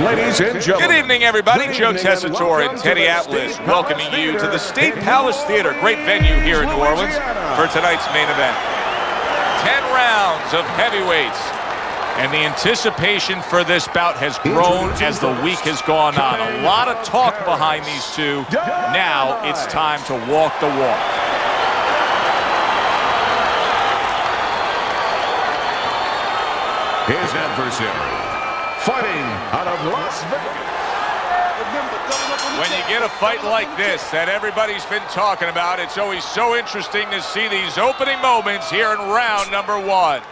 Ladies and gentlemen. Good evening, everybody. Joe Tessitore and Teddy Atlas welcoming you to the State Palace Theater. Great venue here in New Orleans for tonight's main event. 10 rounds of heavyweights. And the anticipation for this bout has grown as the week has gone on. A lot of talk behind these two. Now it's time to walk the walk. His adversary, fighting out of Las Vegas. When you get a fight like this that everybody's been talking about, it's always so interesting to see these opening moments here in round number 1.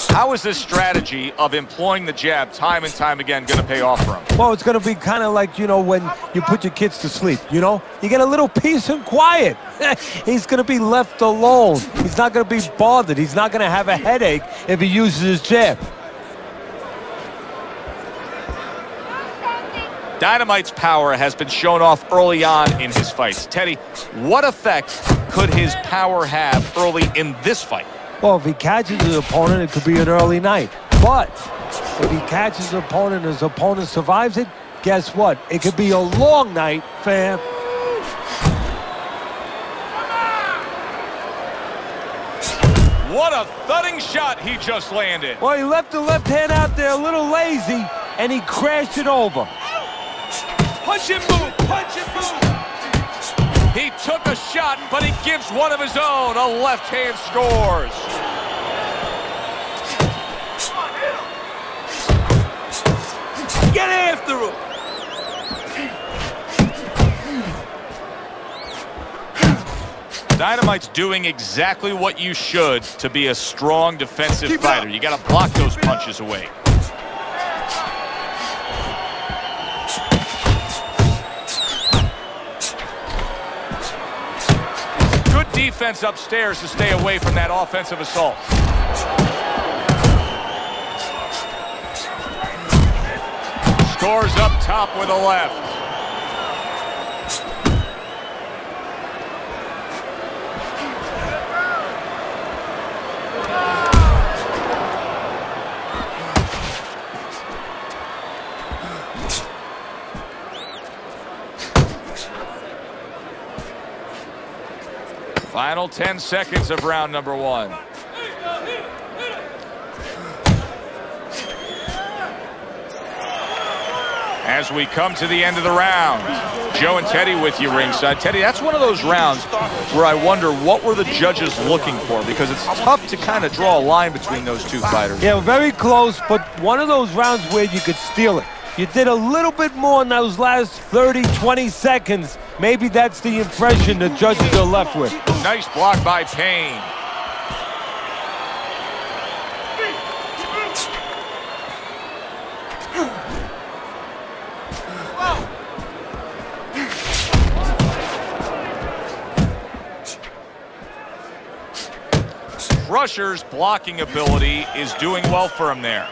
How is this strategy of employing the jab time and time again going to pay off for him? Well, it's going to be kind of like, you know, when you put your kids to sleep, you know? You get a little peace and quiet. He's going to be left alone. He's not going to be bothered. He's not going to have a headache if he uses his jab. Dynamite's power has been shown off early on in his fights. Teddy, what effect could his power have early in this fight? Well, if he catches his opponent, it could be an early night. But if he catches his opponent and his opponent survives it, guess what? It could be a long night, fam. What a thudding shot he just landed. Well, he left the left hand out there a little lazy, and he crashed it over. Punch and move, punch and move. He took a shot, but he gives one of his own. A left hand scores. Get after him. Dynamite's doing exactly what you should to be a strong defensive fighter. You got to block those punches away. Defense upstairs to stay away from that offensive assault. Scores up top with a left. Final 10 seconds of round number 1. As we come to the end of the round, Joe and Teddy with you ringside. Teddy, that's one of those rounds where I wonder what were the judges looking for, because it's tough to kind of draw a line between those two fighters. Yeah, very close, but one of those rounds where you could steal it. You did a little bit more in those last 30, 20 seconds. Maybe that's the impression the judges are left with. Nice block by Payne. Crusher's blocking ability is doing well for him there.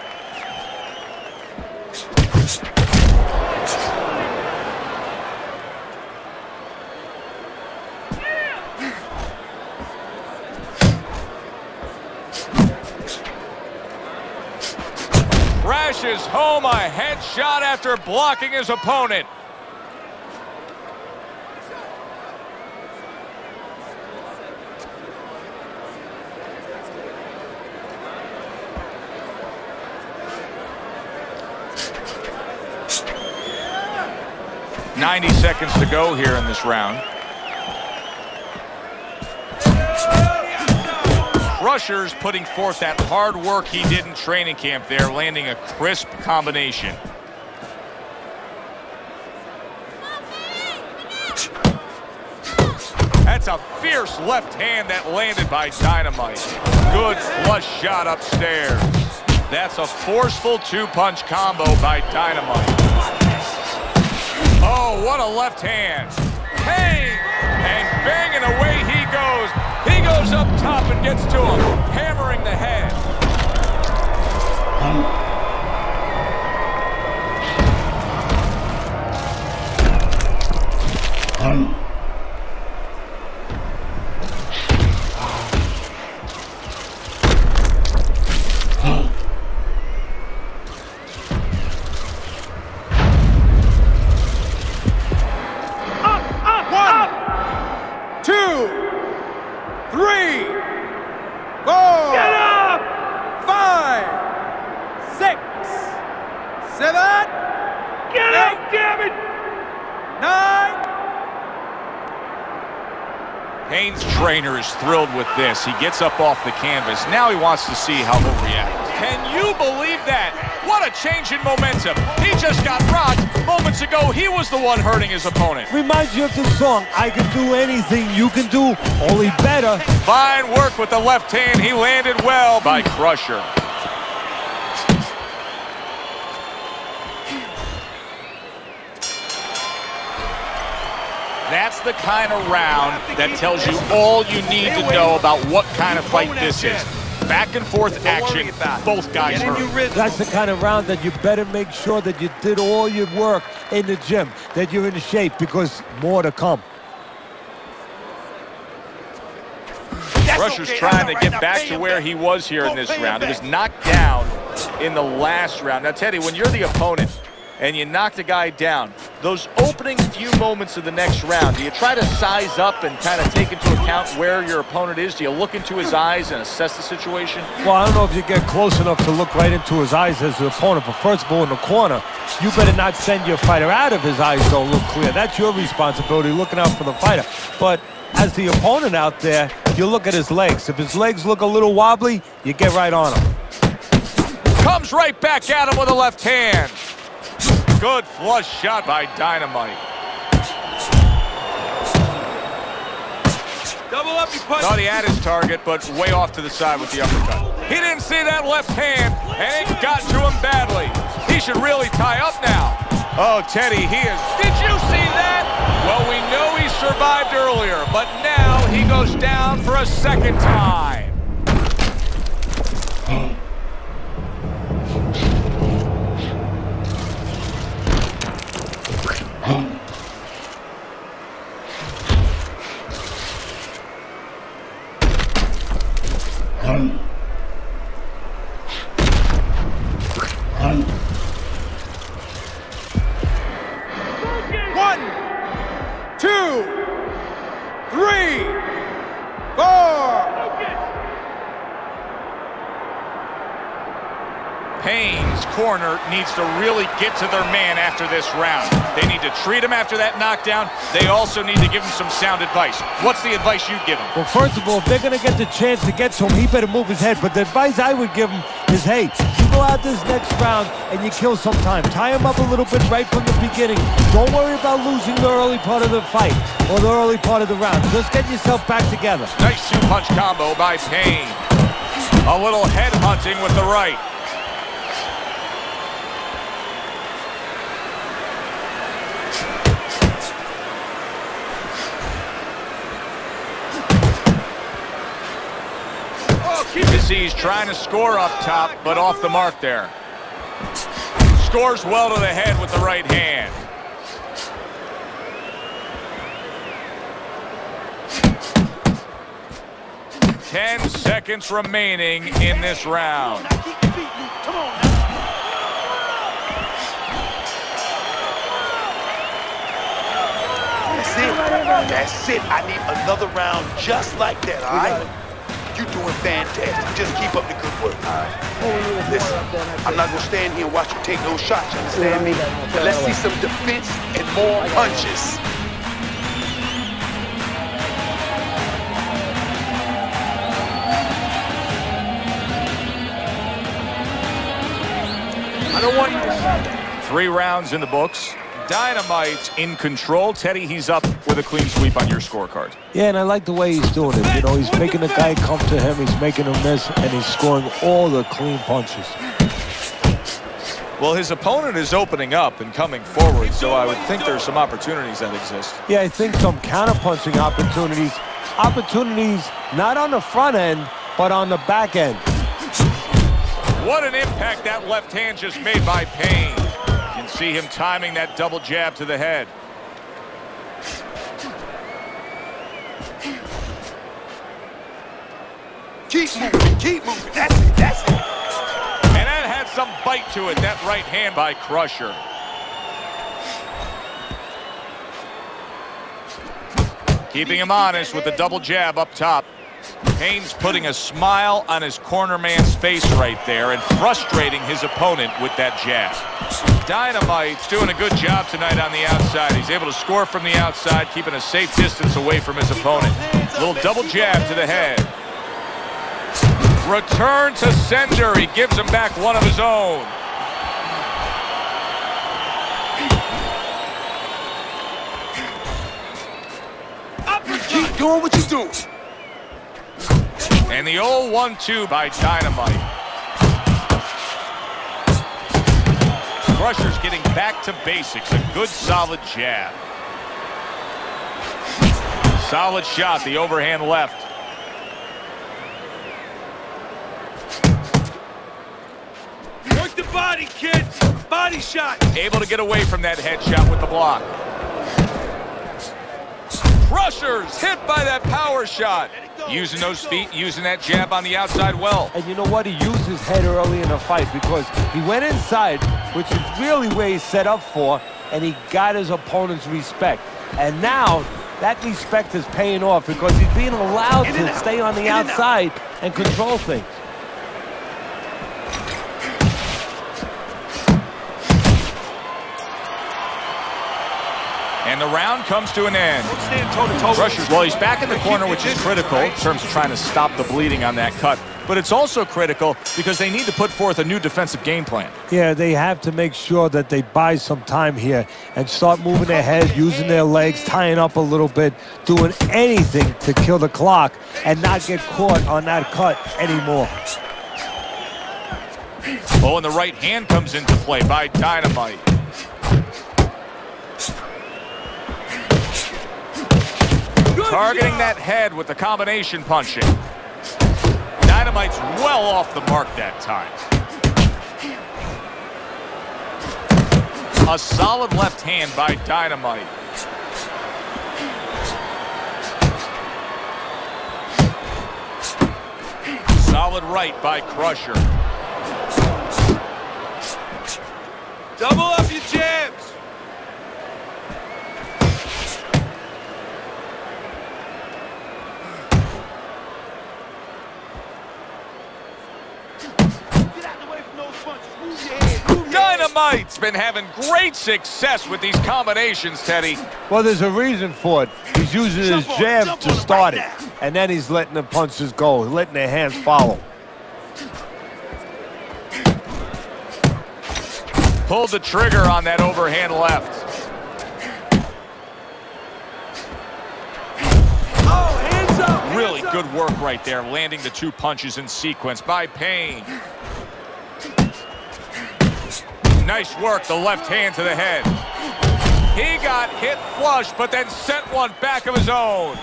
Crashes home a headshot after blocking his opponent. .90 seconds to go here in this round. Crusher's putting forth that hard work he did in training camp there, landing a crisp combination. That's a fierce left hand that landed by Dynamite. Good flush shot upstairs. That's a forceful two-punch combo by Dynamite. Oh, what a left hand. Payne, and banging away he goes. He goes up top and gets to him, hammering the head. 3, 4, get up! 5, 6, 7, get up, damn it! 9. Payne's trainer is thrilled with this. He gets up off the canvas. Now he wants to see how he'll react. Can you believe that? What a change in momentum. He just got rocked. Moments ago, he was the one hurting his opponent. Reminds you of the song, I can do anything you can do, only better. Fine work with the left hand. He landed well by Crusher. That's the kind of round that tells you all you need to know about what kind of fight this is. Back and forth action, both guys hurt. That's the kind of round that you better make sure that you did all your work in the gym, that you're in shape, because more to come. Crusher's trying to get back to where he was here in this round. He was knocked down in the last round. Now, Teddy, when you're the opponent and you knock the guy down, those opening few moments of the next round, do you try to size up and kind of take into account where your opponent is? Do you look into his eyes and assess the situation? Well, I don't know if you get close enough to look right into his eyes as the opponent, but first of all, in the corner, you better not send your fighter out of his eyes don't look clear. That's your responsibility, looking out for the fighter. But as the opponent out there, you look at his legs. If his legs look a little wobbly, you get right on him. Comes right back at him with a left hand. Good flush shot by Dynamite. Double up, you punch. Thought he had his target, but way off to the side with the uppercut. He didn't see that left hand, and it got to him badly. He should really tie up now. Oh, Teddy, he is... Did you see that? Well, we know he survived earlier, but now he goes down for a second time. Payne's corner needs to really get to their man after this round. They need to treat him after that knockdown. They also need to give him some sound advice. What's the advice you give him? Well, first of all, if they're going to get the chance to get to him, he better move his head. But the advice I would give him is, hey, you go out this next round and you kill some time. Tie him up a little bit right from the beginning. Don't worry about losing the early part of the fight or the early part of the round. Just get yourself back together. Nice two-punch combo by Payne. A little head hunting with the right. He's trying to score up top, but off the mark there. Scores well to the head with the right hand. Ten seconds remaining in this round. That's it. I need another round just like that, all right? You're doing fantastic. Just keep up the good work, all right? Listen, I'm not going to stand here and watch you take those shots, you understand me? But let's see some defense and more punches. I don't want you to... 3 rounds in the books. Dynamite's in control. Teddy, he's up with a clean sweep on your scorecard. Yeah, and I like the way he's doing it. You know, he's making the guy come to him, he's making him miss, and he's scoring all the clean punches. Well, his opponent is opening up and coming forward, so I would think there's some opportunities that exist. Yeah, I think some counter-punching opportunities. Opportunities not on the front end, but on the back end. What an impact that left hand just made by Payne. You can see him timing that double jab to the head. Keep moving. That's it, that's it. And that had some bite to it, that right hand by Crusher. Keeping him honest with the double jab up top. Payne's putting a smile on his corner man's face right there and frustrating his opponent with that jab. Dynamite's doing a good job tonight on the outside. He's able to score from the outside, keeping a safe distance away from his opponent. Little double jab to the head. Return to sender. He gives him back one of his own. Keep doing what you're doing. And the old 1-2 by Dynamite. Crusher's getting back to basics. A good, solid jab. Solid shot, the overhand left. Work the body, kid. Body shot. Able to get away from that headshot with the block. Crusher's hit by that power shot. Using those feet, using that jab on the outside well. And you know what? He used his head early in the fight because he went inside, which is really where he's set up for, and he got his opponent's respect. And now that respect is paying off because he's being allowed to stay on the outside and control things. And the round comes to an end. Crusher, well, he's back in the corner, which is critical in terms of trying to stop the bleeding on that cut. But it's also critical because they need to put forth a new defensive game plan. Yeah, they have to make sure that they buy some time here and start moving their head, using their legs, tying up a little bit, doing anything to kill the clock and not get caught on that cut anymore. Oh, and the right hand comes into play by Dynamite. Targeting that head with the combination punching. Dynamite's well off the mark that time. A solid left hand by Dynamite. Solid right by Crusher. Double up your jabs. Dynamite's been having great success with these combinations, Teddy. Well, there's a reason for it. He's using his jab to start it, and then he's letting the punches go, letting their hands follow. Pulled the trigger on that overhand left. Oh, hands up. Really good work right there, landing the two punches in sequence by Payne. Nice work, the left hand to the head. He got hit flush, but then sent one back of his own.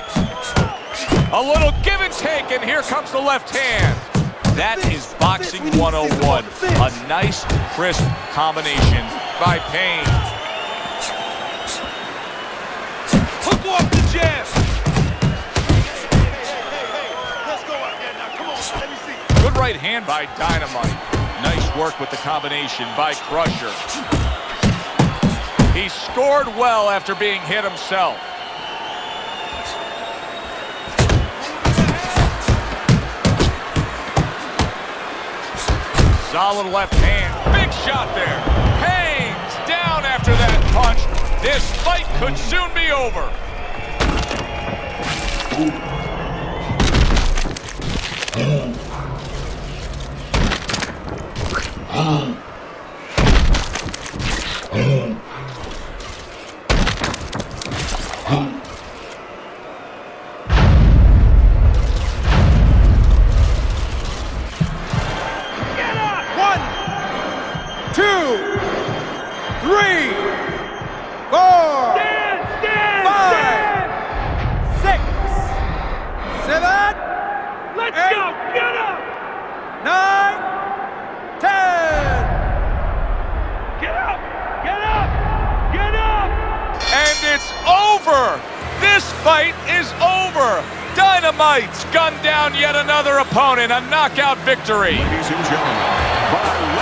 A little give and take, and here comes the left hand. That is boxing 101. A nice, crisp combination by Payne. Hook off the jab. Let's go out there now. Come on, let me see. Good right hand by Dynamite. Nice work with the combination by Crusher. He scored well after being hit himself. Solid left hand. Big shot there. Payne's down after that punch. This fight could soon be over. Dynamite's gunned down yet another opponent, a knockout victory. Ladies and gentlemen, by